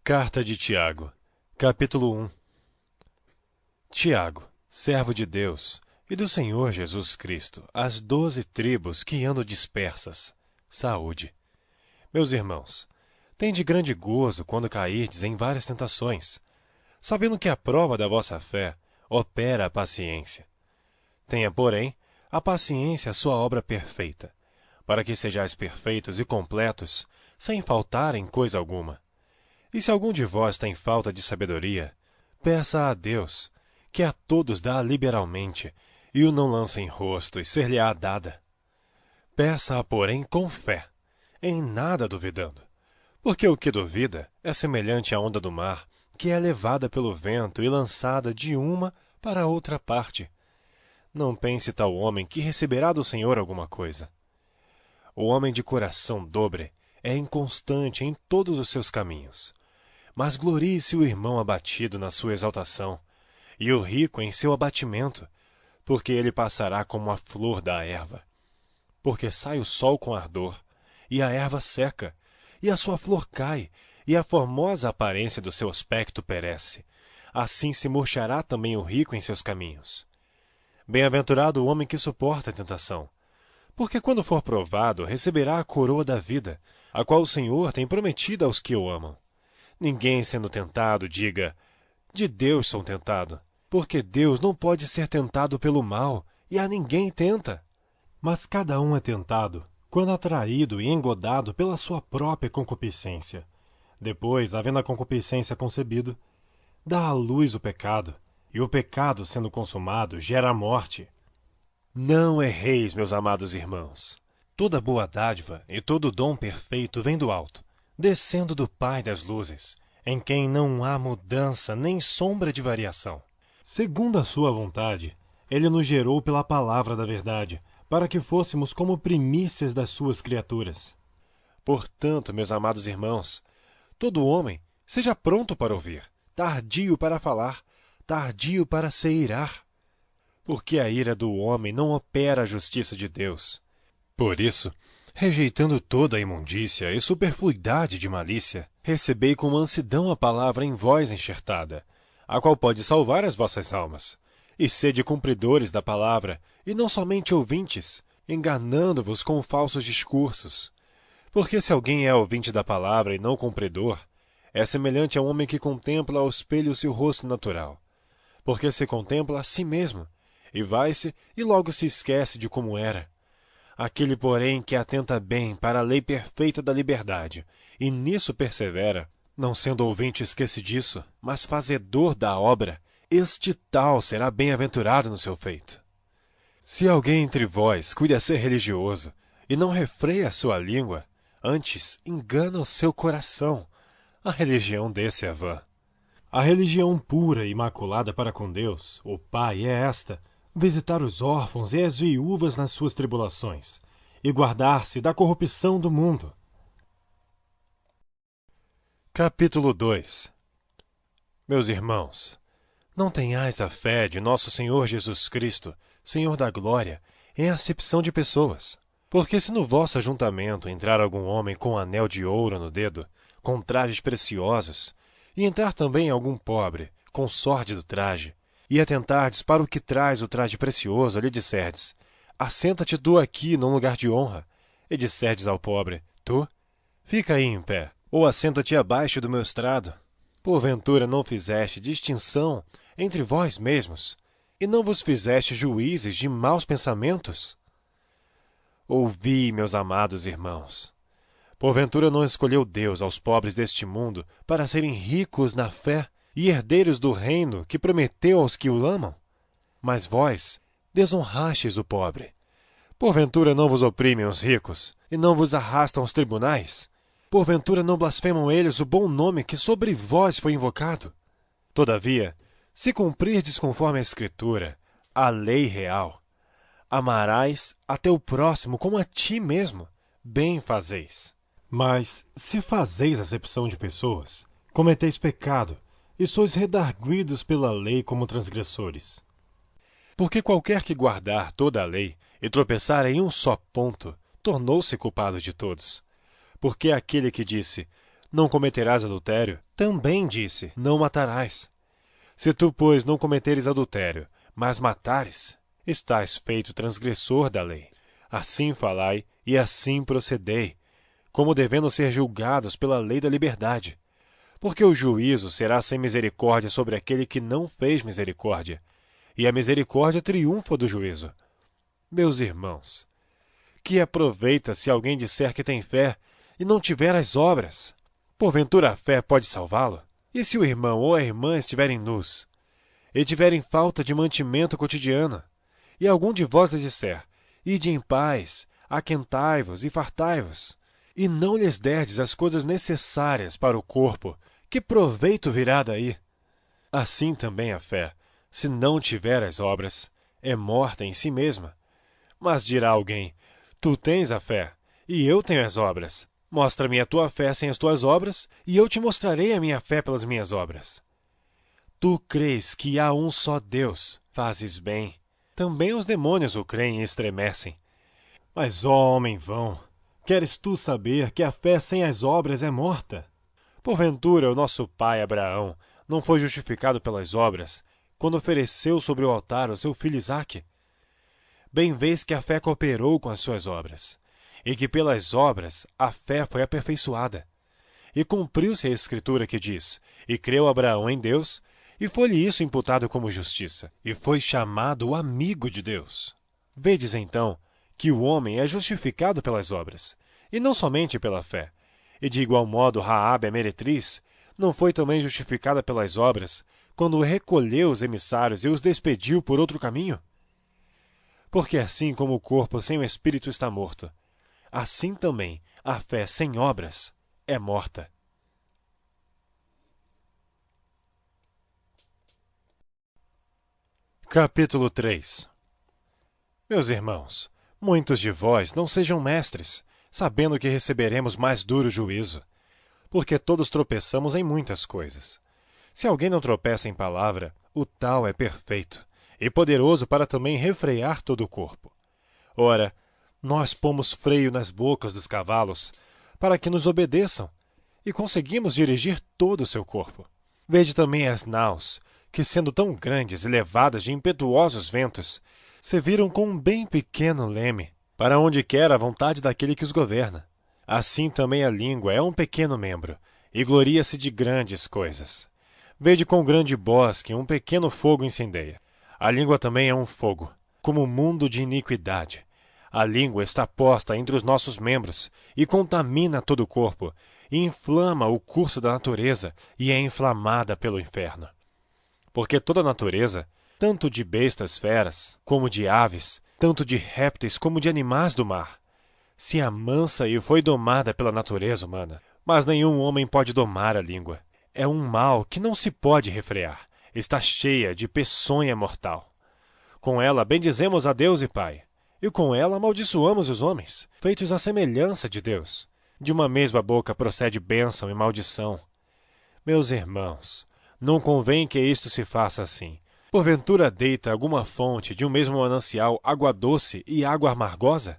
Carta de Tiago, capítulo 1. Tiago, servo de Deus e do Senhor Jesus Cristo, às 12 tribos que andam dispersas, saúde. Meus irmãos, tende grande gozo quando cairdes em várias tentações, sabendo que a prova da vossa fé opera a paciência. Tenha, porém, a paciência a sua obra perfeita, para que sejais perfeitos e completos, sem faltar em coisa alguma. E se algum de vós tem falta de sabedoria, peça a Deus, que a todos dá liberalmente, e o não lança em rosto, e ser-lhe-á dada. Peça-a, porém, com fé, em nada duvidando, porque o que duvida é semelhante à onda do mar, que é levada pelo vento e lançada de uma para outra parte. Não pense tal homem que receberá do Senhor alguma coisa. O homem de coração dobre é inconstante em todos os seus caminhos. Mas glorie-se o irmão abatido na sua exaltação, e o rico em seu abatimento, porque ele passará como a flor da erva. Porque sai o sol com ardor, e a erva seca, e a sua flor cai, e a formosa aparência do seu aspecto perece. Assim se murchará também o rico em seus caminhos. Bem-aventurado o homem que suporta a tentação, porque quando for provado, receberá a coroa da vida, a qual o Senhor tem prometido aos que o amam. Ninguém, sendo tentado, diga, de Deus sou tentado, porque Deus não pode ser tentado pelo mal, e a ninguém tenta. Mas cada um é tentado, quando atraído e engodado pela sua própria concupiscência. Depois, havendo a concupiscência concebido, dá à luz o pecado, e o pecado, sendo consumado, gera a morte. Não erreis, meus amados irmãos. Toda boa dádiva e todo dom perfeito vem do alto, descendo do Pai das luzes, em quem não há mudança nem sombra de variação. Segundo a sua vontade, ele nos gerou pela palavra da verdade, para que fôssemos como primícias das suas criaturas. Portanto, meus amados irmãos, todo homem seja pronto para ouvir, tardio para falar, tardio para se irar, porque a ira do homem não opera a justiça de Deus. Por isso, rejeitando toda a imundícia e superfluidade de malícia, recebei com mansidão a palavra em vós enxertada, a qual pode salvar as vossas almas. E sede cumpridores da palavra, e não somente ouvintes, enganando-vos com falsos discursos. Porque se alguém é ouvinte da palavra e não cumpridor, é semelhante a um homem que contempla ao espelho seu rosto natural. Porque se contempla a si mesmo, e vai-se e logo se esquece de como era. Aquele, porém, que atenta bem para a lei perfeita da liberdade, e nisso persevera, não sendo ouvinte esquecidiço, mas fazedor da obra, este tal será bem-aventurado no seu feito. Se alguém entre vós cuida ser religioso, e não refreia a sua língua, antes engana o seu coração, a religião desse é vã. A religião pura e imaculada para com Deus, o Pai, é esta: visitar os órfãos e as viúvas nas suas tribulações, e guardar-se da corrupção do mundo. Capítulo 2. Meus irmãos, não tenhais a fé de nosso Senhor Jesus Cristo, Senhor da glória, em acepção de pessoas. Porque se no vosso ajuntamento entrar algum homem com um anel de ouro no dedo, com trajes preciosos, e entrar também algum pobre, com sórdido traje, e atentardes para o que traz o traje precioso, lhe disserdes, assenta-te tu aqui num lugar de honra, e disserdes ao pobre, tu, fica aí em pé, ou assenta-te abaixo do meu estrado. Porventura não fizeste distinção entre vós mesmos, e não vos fizeste juízes de maus pensamentos? Ouvi, meus amados irmãos. Porventura não escolheu Deus aos pobres deste mundo para serem ricos na fé e herdeiros do reino que prometeu aos que o amam? Mas vós desonrastes o pobre. Porventura não vos oprimem os ricos, e não vos arrastam aos tribunais? Porventura não blasfemam eles o bom nome que sobre vós foi invocado? Todavia, se cumprirdes conforme a Escritura, a lei real, amarás a teu próximo como a ti mesmo, bem fazeis. Mas, se fazeis acepção de pessoas, cometeis pecado, e sois redarguidos pela lei como transgressores. Porque qualquer que guardar toda a lei e tropeçar em um só ponto, tornou-se culpado de todos. Porque aquele que disse, Não cometerás adultério, também disse, não matarás. Se tu, pois, não cometeres adultério, mas matares, estás feito transgressor da lei. Assim falai e assim procedei, como devendo ser julgados pela lei da liberdade. Porque o juízo será sem misericórdia sobre aquele que não fez misericórdia, e a misericórdia triunfa do juízo. Meus irmãos, que aproveita se alguém disser que tem fé e não tiver as obras? Porventura a fé pode salvá-lo? E se o irmão ou a irmã estiverem nus, e tiverem falta de mantimento cotidiano, e algum de vós lhes disser, ide em paz, aquentai-vos e fartai-vos, e não lhes derdes as coisas necessárias para o corpo, que proveito virá daí? Assim também a fé, se não tiver as obras, é morta em si mesma. Mas dirá alguém, tu tens a fé, e eu tenho as obras. Mostra-me a tua fé sem as tuas obras, e eu te mostrarei a minha fé pelas minhas obras. Tu crês que há um só Deus, fazes bem. Também os demônios o creem e estremecem. Mas, ó homem vão, queres tu saber que a fé sem as obras é morta? Porventura o nosso pai Abraão não foi justificado pelas obras, quando ofereceu sobre o altar o seu filho Isaque? Bem vês que a fé cooperou com as suas obras, e que pelas obras a fé foi aperfeiçoada. E cumpriu-se a escritura que diz, e creu Abraão em Deus, e foi-lhe isso imputado como justiça, e foi chamado o amigo de Deus. Vedes então que o homem é justificado pelas obras, e não somente pela fé. E de igual modo Raabe, a meretriz, não foi também justificada pelas obras, quando recolheu os emissários e os despediu por outro caminho? Porque assim como o corpo sem o espírito está morto, assim também a fé sem obras é morta. Capítulo 3. Meus irmãos, muitos de vós não sejam mestres, sabendo que receberemos mais duro juízo, porque todos tropeçamos em muitas coisas. Se alguém não tropeça em palavra, o tal é perfeito, e poderoso para também refrear todo o corpo. Ora, nós pomos freio nas bocas dos cavalos, para que nos obedeçam, e conseguimos dirigir todo o seu corpo. Vede também as naus, que sendo tão grandes e levadas de impetuosos ventos, se viram com um bem pequeno leme, para onde quer a vontade daquele que os governa. Assim também a língua é um pequeno membro, e gloria-se de grandes coisas. Vede com grande bosque um pequeno fogo incendeia. A língua também é um fogo, como um mundo de iniquidade. A língua está posta entre os nossos membros, e contamina todo o corpo, e inflama o curso da natureza, e é inflamada pelo inferno. Porque toda a natureza, tanto de bestas feras, como de aves, tanto de répteis como de animais do mar, se amansa e foi domada pela natureza humana. Mas nenhum homem pode domar a língua. É um mal que não se pode refrear. Está cheia de peçonha mortal. Com ela bendizemos a Deus e Pai, e com ela amaldiçoamos os homens, feitos à semelhança de Deus. De uma mesma boca procede bênção e maldição. Meus irmãos, não convém que isto se faça assim. Porventura deita alguma fonte de um mesmo manancial água doce e água amargosa?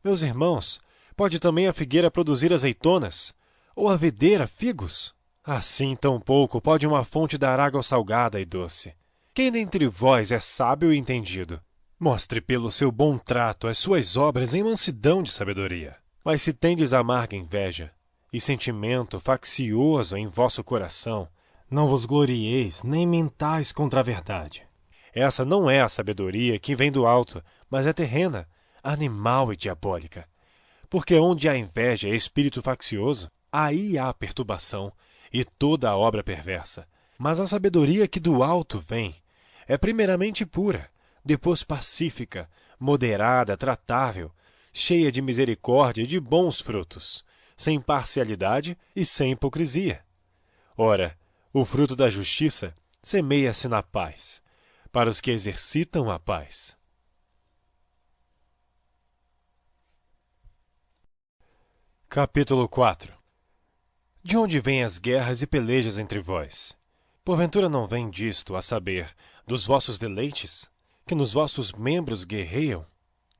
Meus irmãos, pode também a figueira produzir azeitonas, ou a videira figos? Assim tampouco pode uma fonte dar água salgada e doce. Quem dentre vós é sábio e entendido? Mostre pelo seu bom trato as suas obras em mansidão de sabedoria. Mas se tendes amarga inveja e sentimento faccioso em vosso coração, não vos glorieis nem mentais contra a verdade. Essa não é a sabedoria que vem do alto, mas é terrena, animal e diabólica. Porque onde há inveja e espírito faccioso, aí há perturbação e toda a obra perversa. Mas a sabedoria que do alto vem é primeiramente pura, depois pacífica, moderada, tratável, cheia de misericórdia e de bons frutos, sem parcialidade e sem hipocrisia. Ora, o fruto da justiça semeia-se na paz, para os que exercitam a paz. Capítulo 4. De onde vêm as guerras e pelejas entre vós? Porventura não vem disto, a saber, dos vossos deleites, que nos vossos membros guerreiam?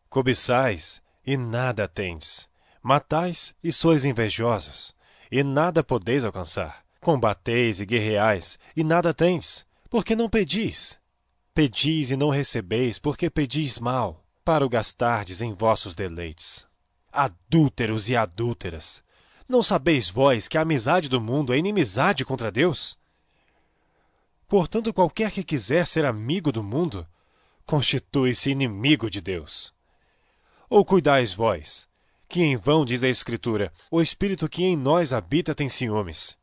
Cobiçais, e nada tendes. Matais, e sois invejosos. e nada podeis alcançar. Combateis e guerreais, e nada tendes, porque não pedis. Pedis e não recebeis, porque pedis mal, para o gastardes em vossos deleites. Adúlteros e adúlteras, não sabeis vós que a amizade do mundo é inimizade contra Deus? Portanto, qualquer que quiser ser amigo do mundo, constitui-se inimigo de Deus. Ou cuidais vós, que em vão diz a Escritura, o Espírito que em nós habita tem ciúmes.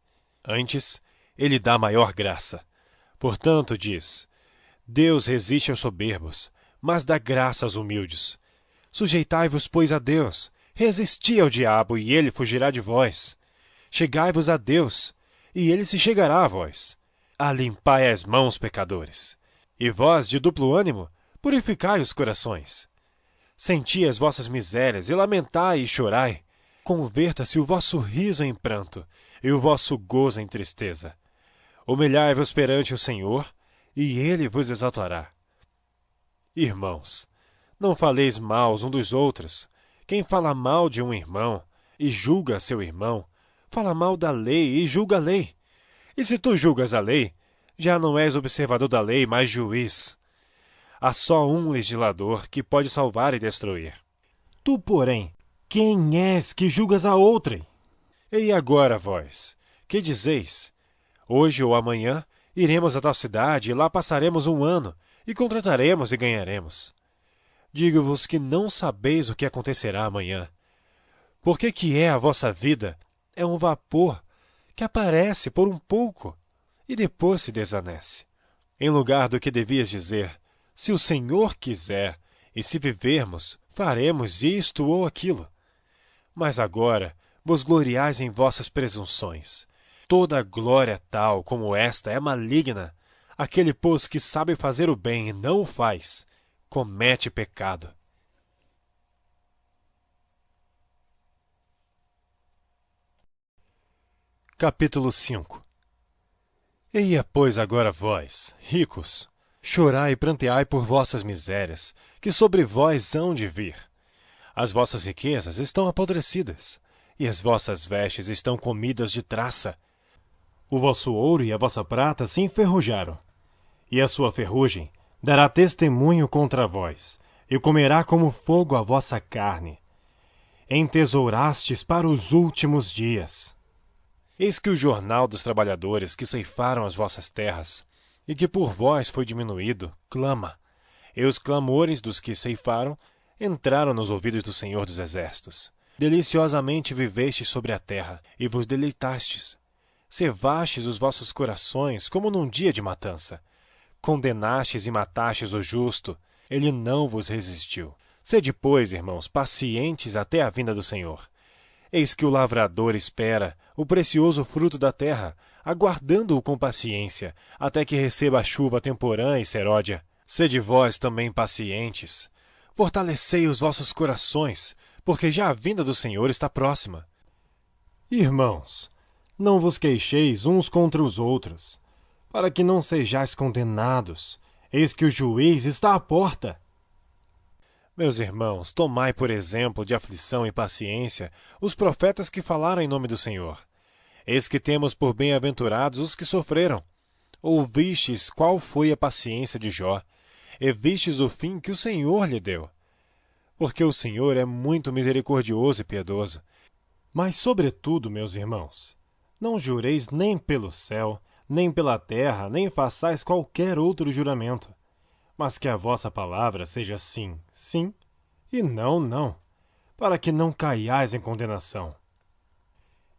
Antes, ele dá maior graça. Portanto, diz, Deus resiste aos soberbos, mas dá graça aos humildes. Sujeitai-vos, pois, a Deus, resisti ao diabo, e ele fugirá de vós. Chegai-vos a Deus, e ele se chegará a vós. Alimpai as mãos, pecadores. E vós, de duplo ânimo, purificai os corações. Senti as vossas misérias, e lamentai e chorai. Converta-se o vosso riso em pranto, e o vosso gozo em tristeza. Humilhai-vos perante o Senhor, e ele vos exaltará. Irmãos, não faleis mal uns dos outros. Quem fala mal de um irmão, e julga seu irmão, fala mal da lei e julga a lei. E se tu julgas a lei, já não és observador da lei, mas juiz. Há só um legislador que pode salvar e destruir. Tu, porém, quem és que julgas a outrem? E agora vós, que dizeis? Hoje ou amanhã iremos a tal cidade e lá passaremos um ano, e contrataremos e ganharemos. Digo-vos que não sabeis o que acontecerá amanhã. Porque que é a vossa vida? É um vapor que aparece por um pouco e depois se desvanece. Em lugar do que devias dizer, se o Senhor quiser, e se vivermos, faremos isto ou aquilo. Mas agora vos gloriais em vossas presunções. Toda glória tal como esta é maligna. Aquele, pois, que sabe fazer o bem e não o faz, comete pecado. Capítulo 5. Eia, pois, agora vós, ricos, chorai e pranteai por vossas misérias, que sobre vós hão de vir. As vossas riquezas estão apodrecidas, e as vossas vestes estão comidas de traça. O vosso ouro e a vossa prata se enferrujaram, e a sua ferrugem dará testemunho contra vós, e comerá como fogo a vossa carne. Entesourastes para os últimos dias. Eis que o jornal dos trabalhadores que ceifaram as vossas terras, e que por vós foi diminuído, clama, e os clamores dos que ceifaram entraram nos ouvidos do Senhor dos Exércitos. Deliciosamente vivestes sobre a terra, e vos deleitastes. Cevastes os vossos corações como num dia de matança. Condenastes e matastes o justo, ele não vos resistiu. Sede, pois, irmãos, pacientes até a vinda do Senhor. Eis que o lavrador espera o precioso fruto da terra, aguardando-o com paciência, até que receba a chuva temporã e seródia. Sede vós também pacientes. Fortalecei os vossos corações, porque já a vinda do Senhor está próxima. Irmãos, não vos queixeis uns contra os outros, para que não sejais condenados. Eis que o juiz está à porta. Meus irmãos, tomai por exemplo de aflição e paciência os profetas que falaram em nome do Senhor. Eis que temos por bem-aventurados os que sofreram. Ouvistes qual foi a paciência de Jó, e vistes o fim que o Senhor lhe deu. Porque o Senhor é muito misericordioso e piedoso. Mas, sobretudo, meus irmãos, não jureis nem pelo céu, nem pela terra, nem façais qualquer outro juramento, mas que a vossa palavra seja sim, sim, e não, não, para que não caiais em condenação.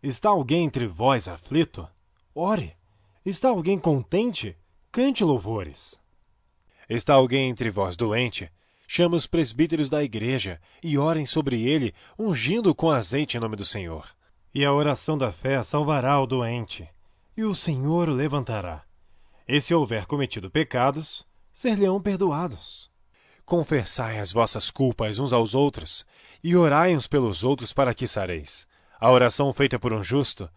Está alguém entre vós aflito? Ore. Está alguém contente? Cante louvores. Está alguém entre vós doente? Chame os presbíteros da igreja e orem sobre ele, ungindo-o com azeite em nome do Senhor. E a oração da fé salvará o doente, e o Senhor o levantará. E se houver cometido pecados, ser-lhe-ão perdoados. Confessai as vossas culpas uns aos outros, e orai uns pelos outros para que sareis. A oração feita por um justo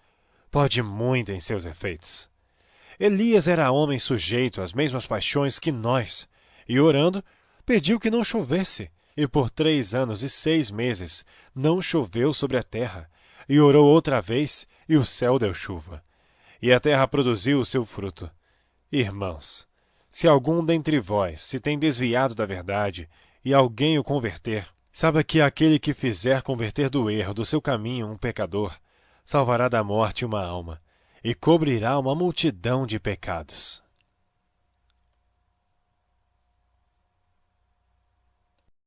pode muito em seus efeitos. Elias era homem sujeito às mesmas paixões que nós, e orando, pediu que não chovesse, e por 3 anos e 6 meses não choveu sobre a terra, e orou outra vez, e o céu deu chuva, e a terra produziu o seu fruto. Irmãos, se algum dentre vós se tem desviado da verdade, e alguém o converter, saiba que aquele que fizer converter do erro do seu caminho um pecador, salvará da morte uma alma, e cobrirá uma multidão de pecados.